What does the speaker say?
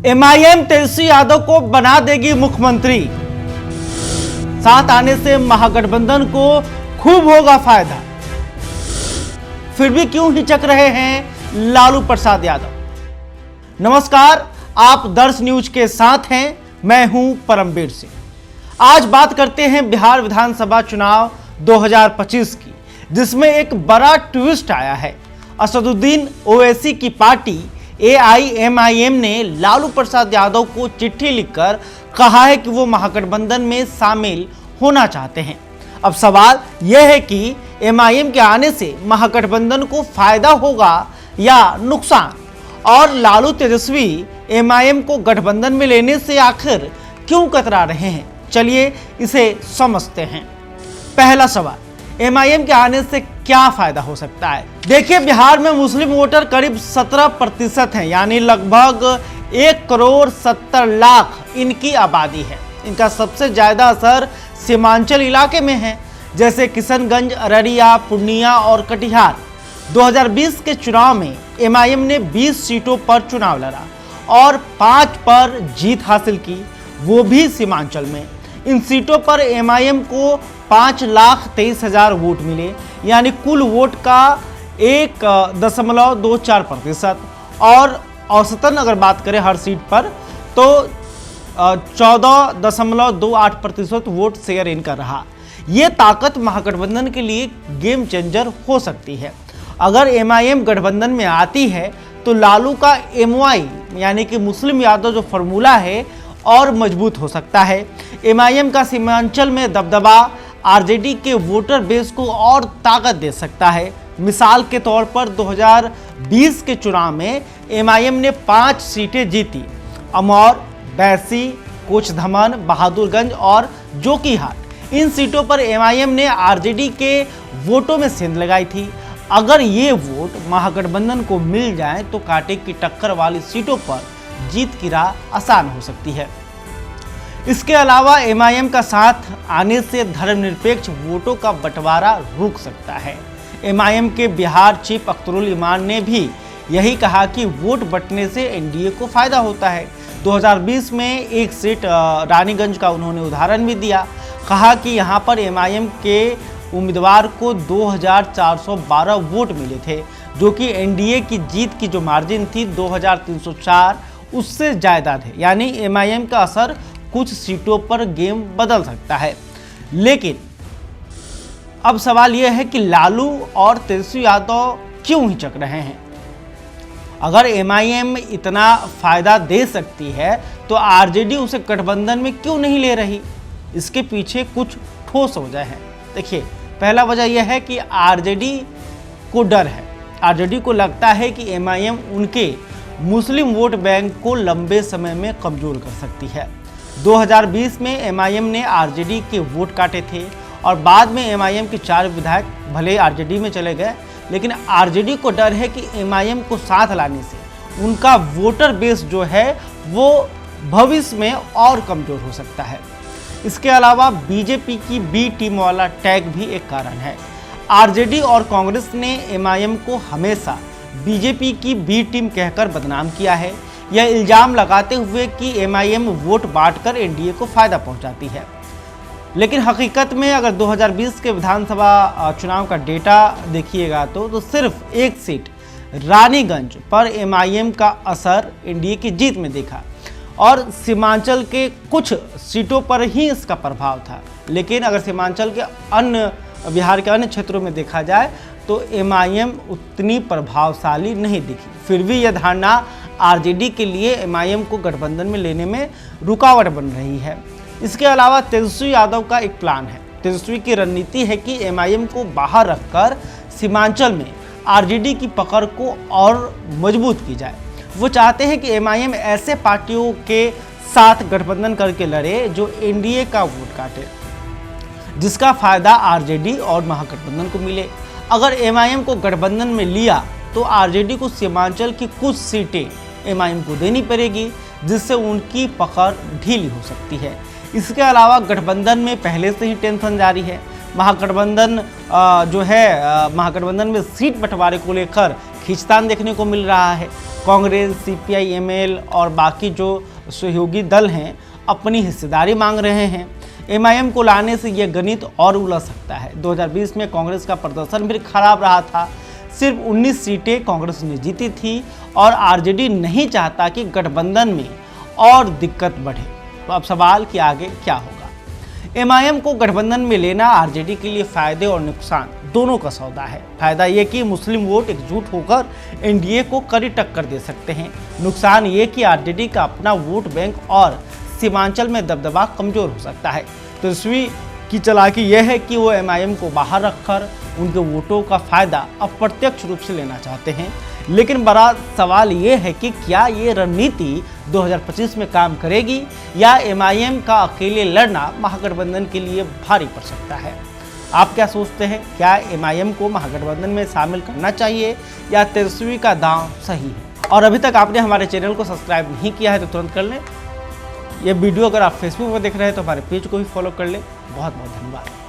MIM Tejashwi Yadav को बना देगी मुख्यमंत्री। साथ आने से महागठबंधन को खूब होगा फायदा। फिर भी क्यों हिचक रहे हैं लालू प्रसाद यादव। नमस्कार, आप दर्श न्यूज के साथ हैं, मैं हूं परमवीर सिंह। आज बात करते हैं बिहार विधानसभा चुनाव 2025 की, जिसमें एक बड़ा ट्विस्ट आया है। असदुद्दीन ओवैसी की पार्टी एआईएमआईएम ने लालू प्रसाद यादव को चिट्ठी लिखकर कहा है कि वो महागठबंधन में शामिल होना चाहते हैं। अब सवाल यह है कि एमआईएम के आने से महागठबंधन को फायदा होगा या नुकसान, और लालू तेजस्वी एमआईएम को गठबंधन में लेने से आखिर क्यों कतरा रहे हैं। चलिए इसे समझते हैं। पहला सवाल, एमआईएम के आने से क्या फायदा हो सकता है। देखिए, बिहार में मुस्लिम वोटर करीब 17% हैं, यानी लगभग 1,70,00,000 इनकी आबादी है। इनका सबसे ज्यादा असर सीमांचल इलाके में है, जैसे किशनगंज, अररिया, पूर्णिया और कटिहार। 2020 के चुनाव में एमआईएम ने 20 सीटों पर चुनाव लड़ा और 5 पर जीत हासिल की, वो भी सीमांचल में। इन सीटों पर एमआईएम को 5,23,000 वोट मिले, यानी कुल वोट का 1.24%, और औसतन अगर बात करें हर सीट पर तो 14.28% वोट शेयर इनका रहा। ये ताकत महागठबंधन के लिए गेम चेंजर हो सकती है। अगर एमआईएम गठबंधन में आती है तो लालू का एमवाई यानी कि मुस्लिम यादव जो फॉर्मूला है और मजबूत हो सकता है। एमआईएम का सीमांचल में दबदबा आरजेडी के वोटर बेस को और ताकत दे सकता है। मिसाल के तौर पर 2020 के चुनाव में एमआईएम ने 5 सीटें जीती, अमौर, बैसी, कोचधमन, बहादुरगंज और जोकीहाट। इन सीटों पर एमआईएम ने आरजेडी के वोटों में सेंध लगाई थी। अगर ये वोट महागठबंधन को मिल जाए तो कांटे की टक्कर वाली सीटों पर जीत की राह आसान हो सकती है। इसके अलावा एमआईएम का साथ आने से धर्मनिरपेक्ष वोटों का बंटवारा रुक सकता है। एमआईएम के बिहार चीफ अख्तरुल इमान ने भी यही कहा कि वोट बंटने से एनडीए को फायदा होता है। 2020 में एक सीट रानीगंज का उन्होंने उदाहरण भी दिया। कहा कि यहां पर एमआईएम के उम्मीदवार को 2,412 वोट मिले थे, जो कि एनडीए की जीत की जो मार्जिन थी 2,304 उससे ज़्यादा थे। यानी एमआईएम का असर कुछ सीटों पर गेम बदल सकता है। लेकिन अब सवाल यह है कि लालू और तेजस्वी यादव क्यों हिचक रहे हैं। अगर एमआईएम इतना फायदा दे सकती है तो आरजेडी उसे गठबंधन में क्यों नहीं ले रही। इसके पीछे कुछ ठोस वजह है। देखिए, पहला वजह यह है कि आरजेडी को डर है। आरजेडी को लगता है कि एमआईएम उनके मुस्लिम वोट बैंक को लंबे समय में कमजोर कर सकती है। 2020 में एमआईएम ने आरजेडी के वोट काटे थे और बाद में एमआईएम के 4 विधायक भले आरजेडी में चले गए, लेकिन आरजेडी को डर है कि एमआईएम को साथ लाने से उनका वोटर बेस जो है वो भविष्य में और कमजोर हो सकता है। इसके अलावा बीजेपी की बी टीम वाला टैग भी एक कारण है। आरजेडी और कांग्रेस ने एमआईएम को हमेशा बीजेपी की बी टीम कहकर बदनाम किया है, यह इल्जाम लगाते हुए कि एमआईएम वोट बांटकर एनडीए को फायदा पहुंचाती है। लेकिन हकीकत में अगर 2020 के विधानसभा चुनाव का डेटा देखिएगा तो सिर्फ एक सीट रानीगंज पर एमआईएम का असर एनडीए की जीत में देखा, और सीमांचल के कुछ सीटों पर ही इसका प्रभाव था। लेकिन अगर सीमांचल के अन्य बिहार के अन्य क्षेत्रों में देखा जाए तो एमआईएम उतनी प्रभावशाली नहीं दिखी। फिर भी यह धारणा आरजेडी के लिए एमआईएम को गठबंधन में लेने में रुकावट बन रही है। इसके अलावा तेजस्वी यादव का एक प्लान है। तेजस्वी की रणनीति है कि एमआईएम को बाहर रखकर सीमांचल में आरजेडी की पकड़ को और मजबूत की जाए। वो चाहते हैं कि एमआईएम ऐसे पार्टियों के साथ गठबंधन करके लड़े जो एनडीए का वोट काटे, जिसका फायदा आरजेडी और महागठबंधन को मिले। अगर एमआईएम को गठबंधन में लिया तो आरजेडी को सीमांचल की कुछ सीटें एमआईएम को देनी पड़ेगी, जिससे उनकी पकड़ ढीली हो सकती है। इसके अलावा गठबंधन में पहले से ही टेंशन जारी है। महागठबंधन में सीट बंटवारे को लेकर खींचतान देखने को मिल रहा है। कांग्रेस, सीपीआई एमएल और बाकी जो सहयोगी दल हैं अपनी हिस्सेदारी मांग रहे हैं। एमआईएम को लाने से यह गणित और उलझ सकता है। 2020 में कांग्रेस का प्रदर्शन भी खराब रहा था। सिर्फ 19 सीटें कांग्रेस ने जीती थी और आरजेडी नहीं चाहता कि गठबंधन में और दिक्कत बढ़े। तो अब सवाल कि आगे क्या होगा। एमआईएम को गठबंधन में लेना आरजेडी के लिए फायदे और नुकसान दोनों का सौदा है। फायदा ये कि मुस्लिम वोट एकजुट होकर एनडीए को कड़ी टक्कर दे सकते हैं। नुकसान ये कि आरजेडी का अपना वोट बैंक और सीमांचल में दबदबा कमजोर हो सकता है। तेजस्वी की चालाकी यह है कि वो एमआईएम को बाहर रखकर उनके वोटों का फायदा अप्रत्यक्ष रूप से लेना चाहते हैं। लेकिन बड़ा सवाल ये है कि क्या ये रणनीति 2025 में काम करेगी या एमआईएम का अकेले लड़ना महागठबंधन के लिए भारी पड़ सकता है। आप क्या सोचते हैं? क्या एमआईएम को महागठबंधन में शामिल करना चाहिए या तेजस्वी का दांव सही है? और अभी तक आपने हमारे चैनल को सब्सक्राइब नहीं किया है तो तुरंत कर लें। ये वीडियो अगर आप फेसबुक पर देख रहे हैं तो हमारे पेज को भी फॉलो कर लें। बहुत बहुत धन्यवाद।